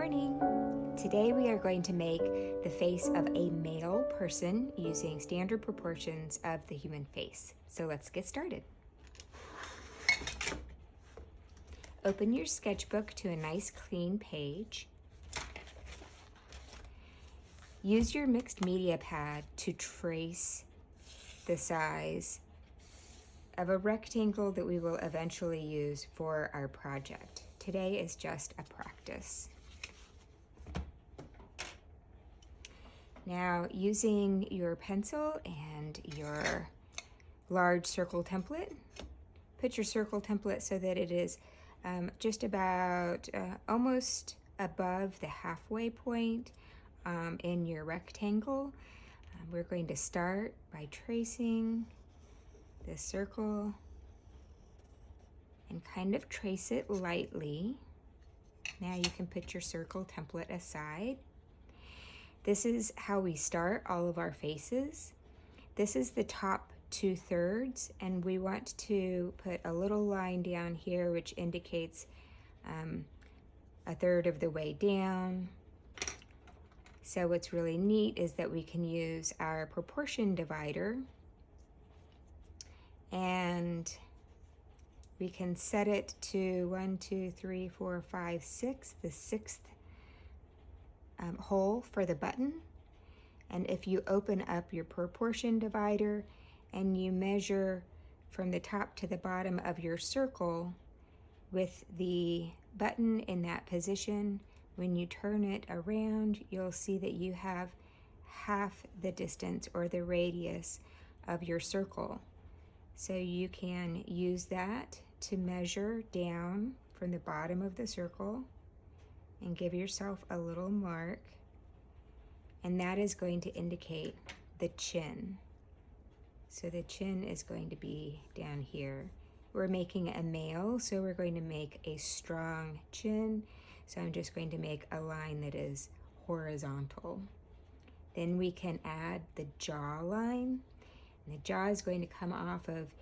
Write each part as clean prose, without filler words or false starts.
morning! Today we are going to make the face of a male person using standard proportions of the human face. So let's get started. Open your sketchbook to a nice clean page. Use your mixed media pad to trace the size of a rectangle that we will eventually use for our project. Today is just a practice. Now, using your pencil and your large circle template, put your circle template so that it is just about almost above the halfway point in your rectangle. We're going to start by tracing the circle and kind of trace it lightly. Now you can put your circle template aside. This is how we start all of our faces. This is the top 2/3, and we want to put a little line down here which indicates a third of the way down. So what's really neat is that we can use our proportion divider and we can set it to 1, 2, 3, 4, 5, 6, the sixth hole for the button. And if you open up your proportion divider and you measure from the top to the bottom of your circle with the button in that position, when you turn it around, you'll see that you have half the distance or the radius of your circle. So you can use that to measure down from the bottom of the circle and give yourself a little mark, and that is going to indicate the chin. So the chin is going to be down here. We're making a male, so we're going to make a strong chin. So I'm just going to make a line that is horizontal. Then we can add the jawline. And the jaw is going to come off of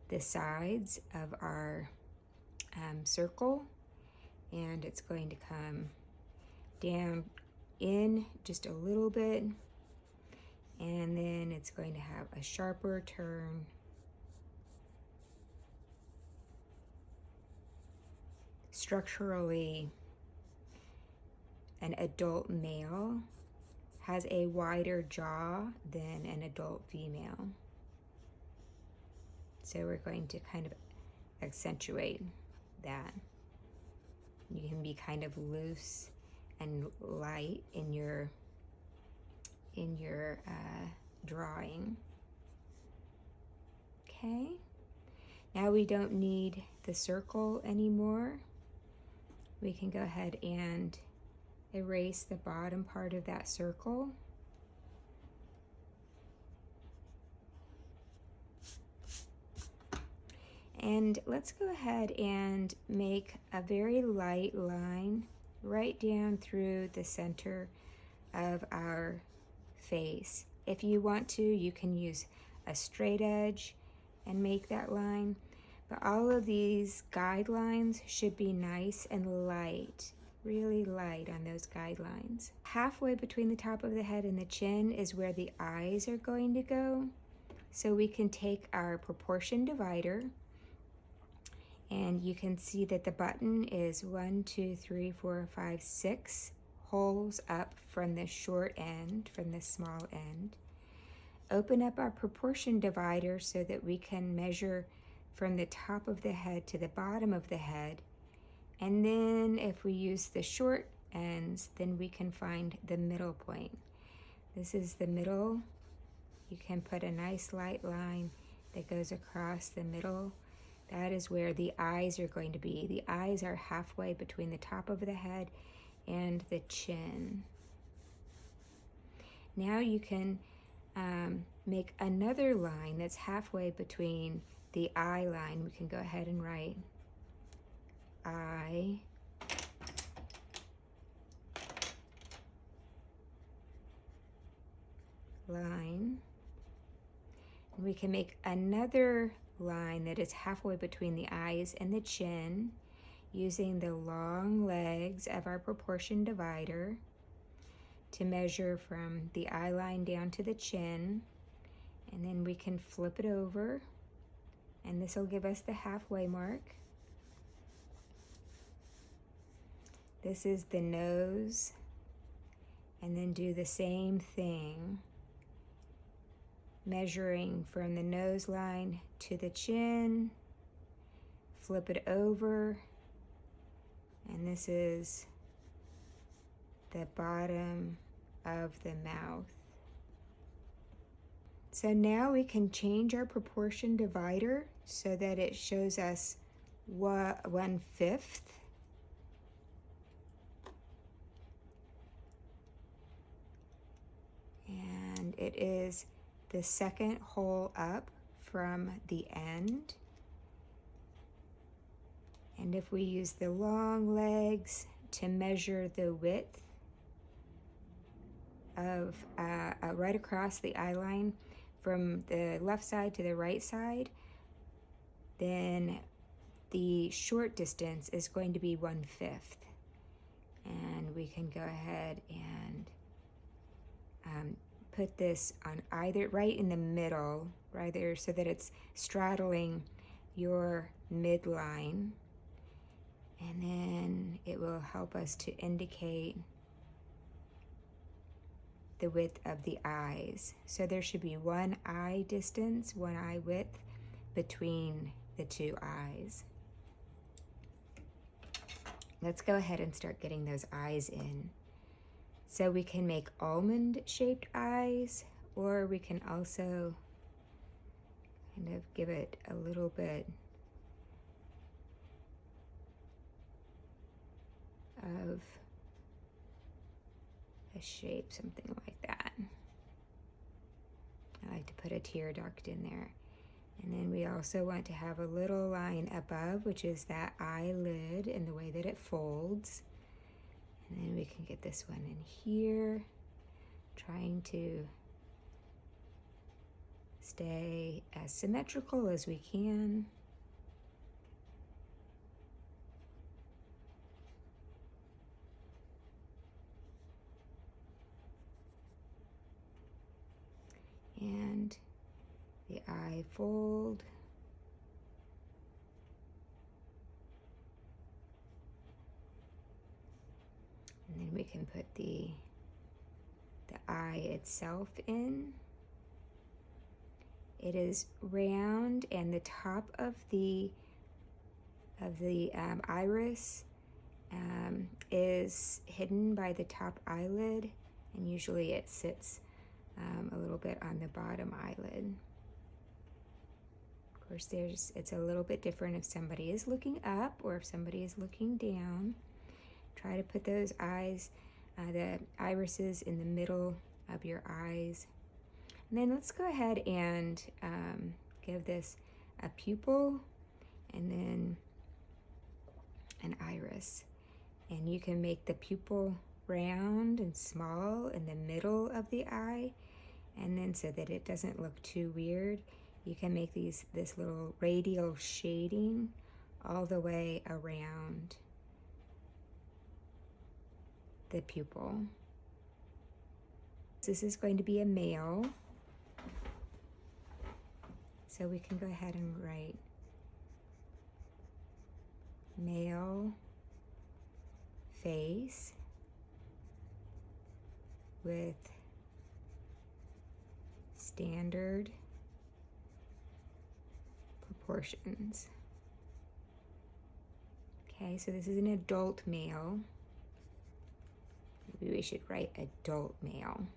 the sides of our circle, and it's going to come down in just a little bit, and then it's going to have a sharper turn. Structurally, an adult male has a wider jaw than an adult female. So we're going to kind of accentuate that. You can be kind of loose and light in your drawing. Okay, now we don't need the circle anymore. We can go ahead and erase the bottom part of that circle. And let's go ahead and make a very light line right down through the center of our face. If you want to, you can use a straight edge and make that line, but all of these guidelines should be nice and light, really light on those guidelines. Halfway between the top of the head and the chin is where the eyes are going to go. So we can take our proportion divider, and you can see that the button is 1, 2, 3, 4, 5, 6 holes up from the short end, from the small end. Open up our proportion divider so that we can measure from the top of the head to the bottom of the head. And then if we use the short ends, then we can find the middle point. This is the middle. You can put a nice light line that goes across the middle. That is where the eyes are going to be. The eyes are halfway between the top of the head and the chin. Now you can make another line that's halfway between the eye line. We can go ahead and write eye line. And we can make another line that is halfway between the eyes and the chin. using the long legs of our proportion divider to measure from the eye line down to the chin, and then we can flip it over, and this will give us the halfway mark. This is the nose, and then do the same thing, measuring from the nose line to the chin, flip it over, and this is the bottom of the mouth. So now we can change our proportion divider so that it shows us 1/5. And it is the second hole up from the end. And if we use the long legs to measure the width of right across the eye line from the left side to the right side, then the short distance is going to be 1/5. And we can go ahead and put this on either, right in the middle, right there, so that it's straddling your midline. And then it will help us to indicate the width of the eyes. So there should be one eye distance, one eye width between the two eyes. Let's go ahead and start getting those eyes in. So we can make almond-shaped eyes, or we can also kind of give it a little bit of a shape, something like that. I like to put a tear duct in there. And then we also want to have a little line above, which is that eyelid and the way that it folds. And then we can get this one in here, trying to stay as symmetrical as we can. And the eye fold. And then we can put the eye itself in. It is round, and the top of the iris is hidden by the top eyelid, and usually it sits a little bit on the bottom eyelid. Of course, it's a little bit different if somebody is looking up or if somebody is looking down. Try to put those eyes, the irises in the middle of your eyes. And then let's go ahead and give this a pupil and then an iris. And you can make the pupil round and small in the middle of the eye, and then so that it doesn't look too weird, you can make this little radial shading all the way around the pupil. This is going to be a male, so we can go ahead and write male face with standard proportions. Okay, so this is an adult male. Maybe we should write adult male.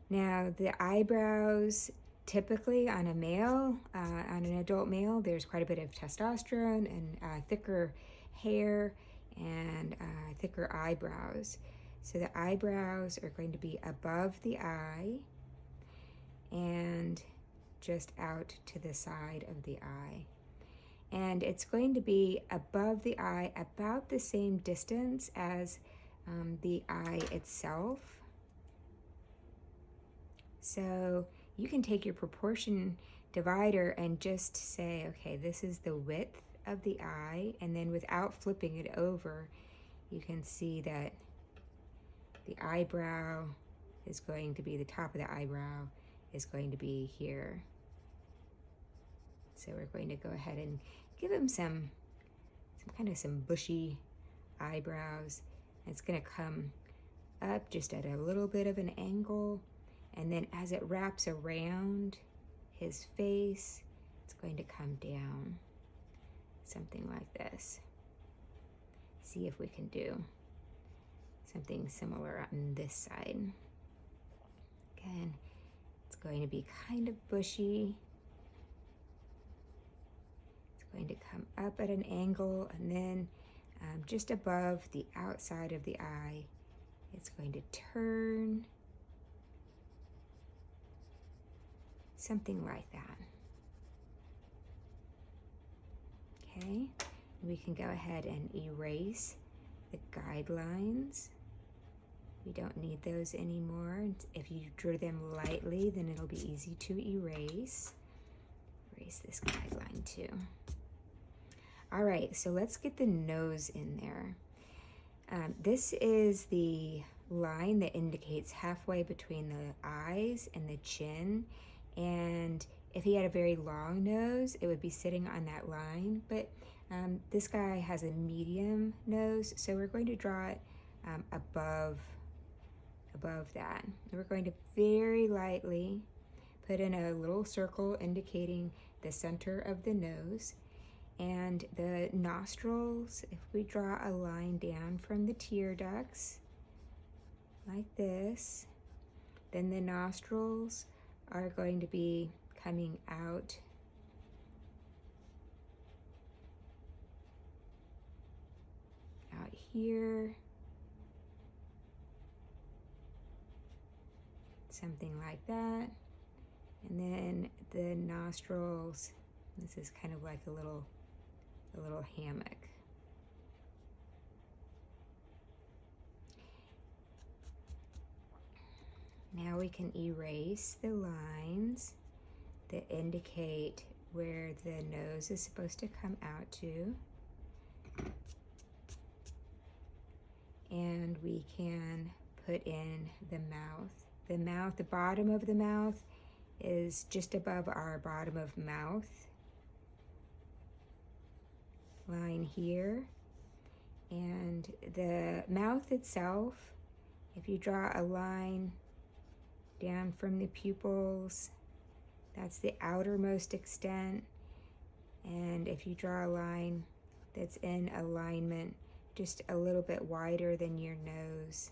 Now the eyebrows, typically on a male, on an adult male, there's quite a bit of testosterone and thicker hair and thicker eyebrows. So the eyebrows are going to be above the eye and just out to the side of the eye. And it's going to be above the eye about the same distance as the eye itself. So you can take your proportion divider and just say, okay, this is the width of the eye, and then without flipping it over, you can see that the eyebrow is going to be, the top of the eyebrow is going to be here. So we're going to go ahead and give him some bushy eyebrows. It's going to come up just at a little bit of an angle, and then as it wraps around his face, it's going to come down, something like this. See if we can do something similar on this side. Again, it's going to be kind of bushy. It's going to come up at an angle, and then just above the outside of the eye, it's going to turn, something like that. Okay, we can go ahead and erase the guidelines. We don't need those anymore. If you drew them lightly, then it'll be easy to erase. Erase this guideline too. All right, so let's get the nose in there. This is the line that indicates halfway between the eyes and the chin. And if he had a very long nose, it would be sitting on that line. But this guy has a medium nose, so we're going to draw it above that. We're going to very lightly put in a little circle indicating the center of the nose. And the nostrils, if we draw a line down from the tear ducts, like this, then the nostrils are going to be coming out here, something like that. And then the nostrils, this is kind of like a little hammock. Now we can erase the lines that indicate where the nose is supposed to come out to. And we can put in the mouth. The mouth, the bottom of the mouth is just above our bottom of mouth line here. And the mouth itself, if you draw a line down from the pupils, that's the outermost extent. And if you draw a line that's in alignment just a little bit wider than your nose,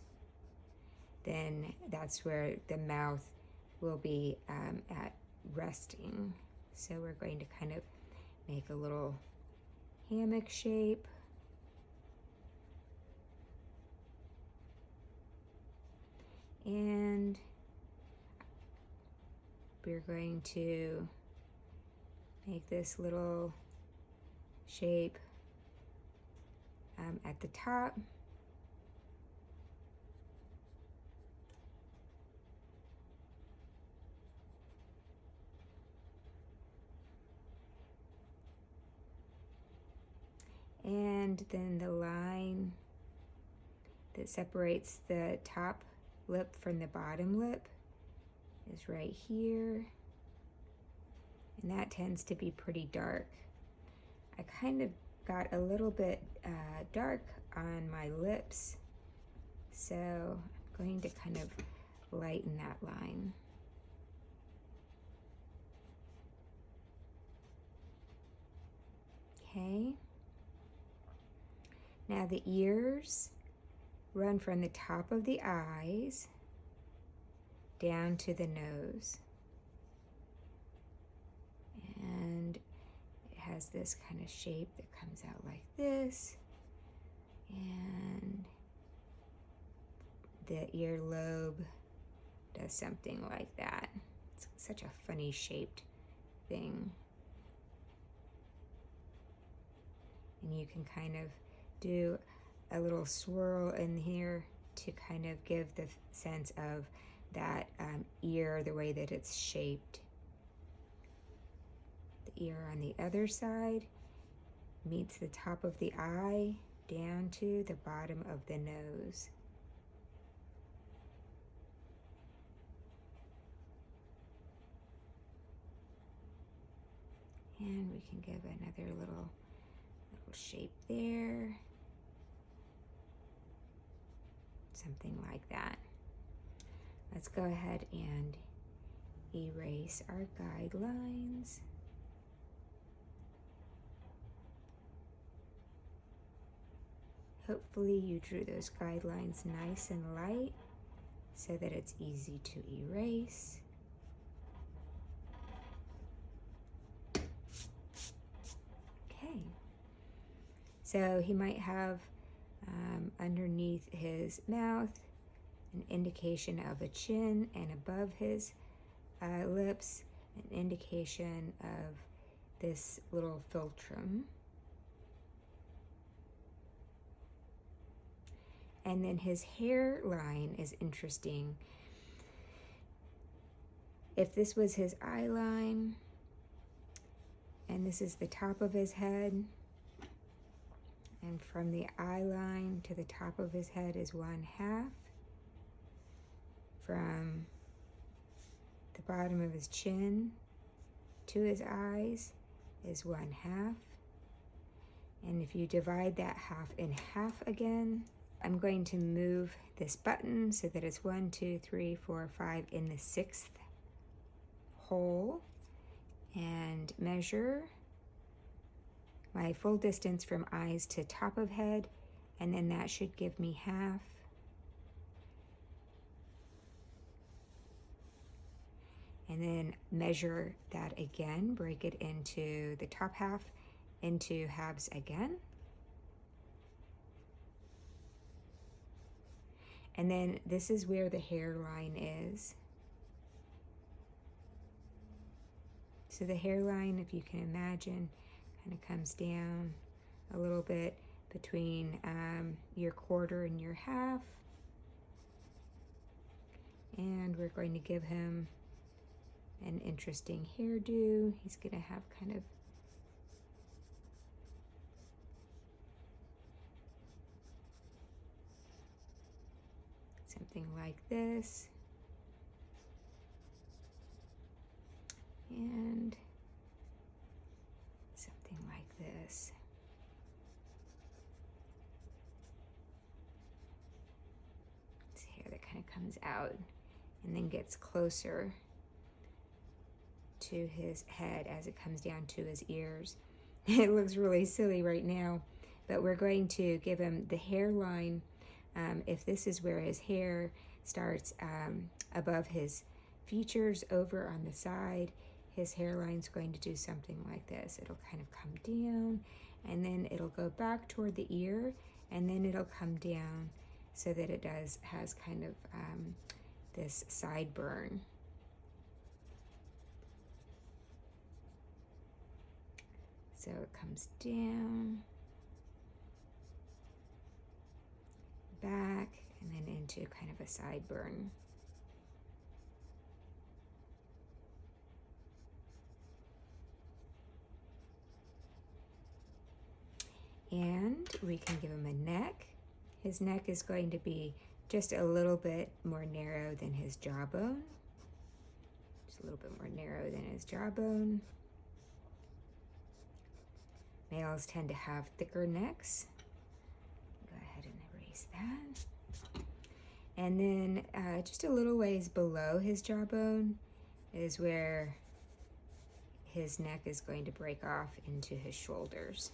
then that's where the mouth will be at resting. So we're going to kind of make a little hammock shape. And we're going to make this little shape at the top. And then the line that separates the top lip from the bottom lip is right here. And that tends to be pretty dark. I kind of got a little bit dark on my lips, so I'm going to kind of lighten that line. Okay. Now the ears run from the top of the eyes down to the nose. And it has this kind of shape that comes out like this. And the earlobe does something like that. It's such a funny shaped thing. And you can kind of do a little swirl in here to kind of give the sense of that ear, the way that it's shaped. The ear on the other side meets the top of the eye down to the bottom of the nose. And we can give another little shape there. Something like that. Let's go ahead and erase our guidelines. Hopefully you drew those guidelines nice and light so that it's easy to erase. Okay, so he might have underneath his mouth an indication of a chin, and above his lips an indication of this little philtrum. And then his hairline is interesting. If this was his eye line, and this is the top of his head, and from the eye line to the top of his head is 1/2. From the bottom of his chin to his eyes is 1/2. And if you divide that half in half again, I'm going to move this button so that it's 1, 2, 3, 4, 5 in the 6th hole, and measure my full distance from eyes to top of head, and then that should give me half. And then measure that again, break it into the top half into halves again. And then this is where the hairline is. So the hairline, if you can imagine, kind of comes down a little bit between your quarter and your half. And we're going to give him an interesting hairdo. He's going to have kind of something like this. And something like this. It's hair that kind of comes out and then gets closer to his head as it comes down to his ears. It looks really silly right now, but we're going to give him the hairline. If this is where his hair starts above his features over on the side, his hairline's going to do something like this. It'll kind of come down, and then it'll go back toward the ear, and then it'll come down so that it has kind of this sideburn. So it comes down, back, and then into kind of a sideburn. And we can give him a neck. His neck is going to be just a little bit more narrow than his jawbone. Just a little bit more narrow than his jawbone. Males tend to have thicker necks. Go ahead and erase that. And then just a little ways below his jawbone is where his neck is going to break off into his shoulders.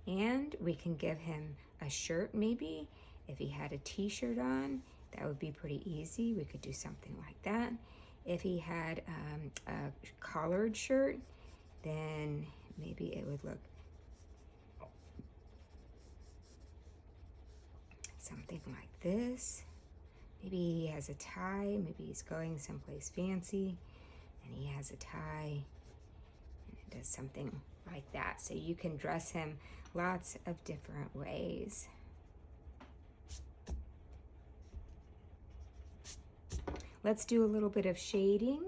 And we can give him a shirt maybe. If he had a t-shirt on, that would be pretty easy. We could do something like that. If he had a collared shirt, then maybe it would look something like this. Maybe he has a tie. Maybe he's going someplace fancy and he has a tie, and it does something like that. So you can dress him lots of different ways. Let's do a little bit of shading.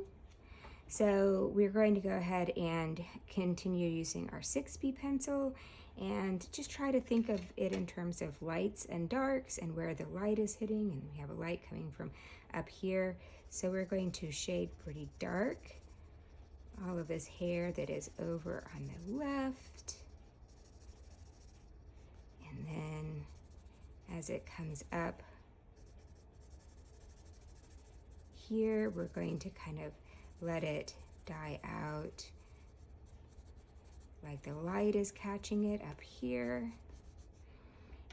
So we're going to go ahead and continue using our 6B pencil and just try to think of it in terms of lights and darks and where the light is hitting. And we have a light coming from up here. So we're going to shade pretty dark all of his hair that is over on the left. And then as it comes up here, we're going to kind of let it die out, like the light is catching it up here.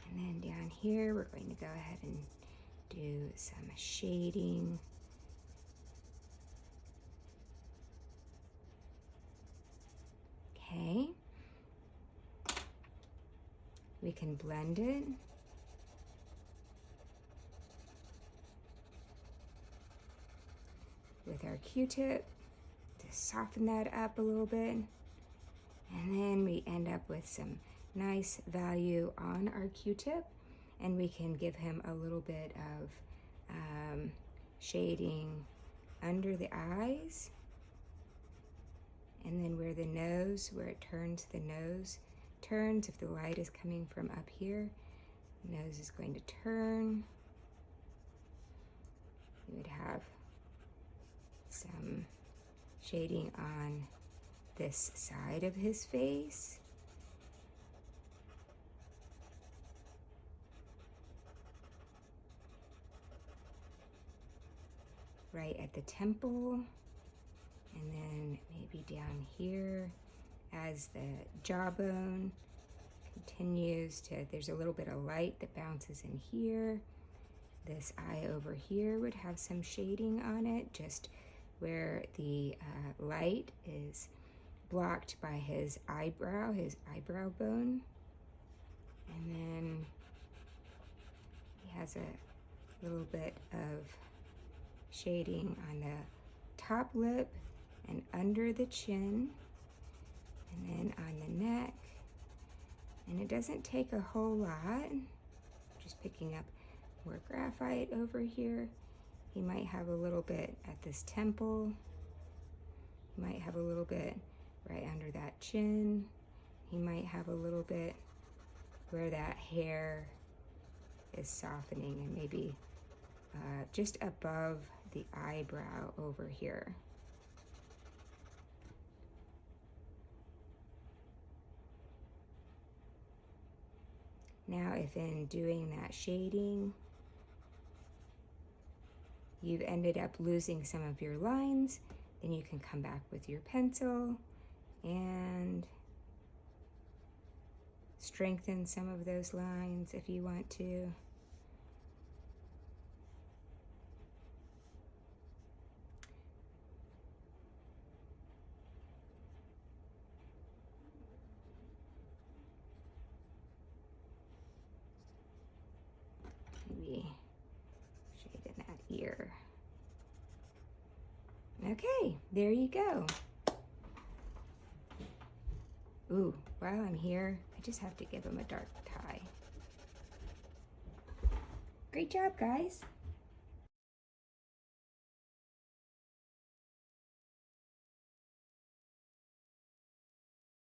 And then down here, we're going to go ahead and do some shading. Okay. We can blend it. With our Q-tip to soften that up a little bit. And then we end up with some nice value on our Q-tip, and we can give him a little bit of shading under the eyes, and then where the nose, where it turns, the nose turns. If the light is coming from up here, the nose is going to turn. You would have some shading on this side of his face. Right at the temple, and then maybe down here as the jawbone continues to, there's a little bit of light that bounces in here. This eye over here would have some shading on it, just where the light is blocked by his eyebrow bone. And then he has a little bit of shading on the top lip and under the chin, and then on the neck. And it doesn't take a whole lot, just picking up more graphite over here. He might have a little bit at this temple. He might have a little bit right under that chin. He might have a little bit where that hair is softening, and maybe just above the eyebrow over here. Now, if in doing that shading, you've ended up losing some of your lines, then you can come back with your pencil and strengthen some of those lines if you want to. Maybe shade in that ear. Okay, there you go. Ooh, while I'm here, I just have to give him a dark tie. Great job, guys.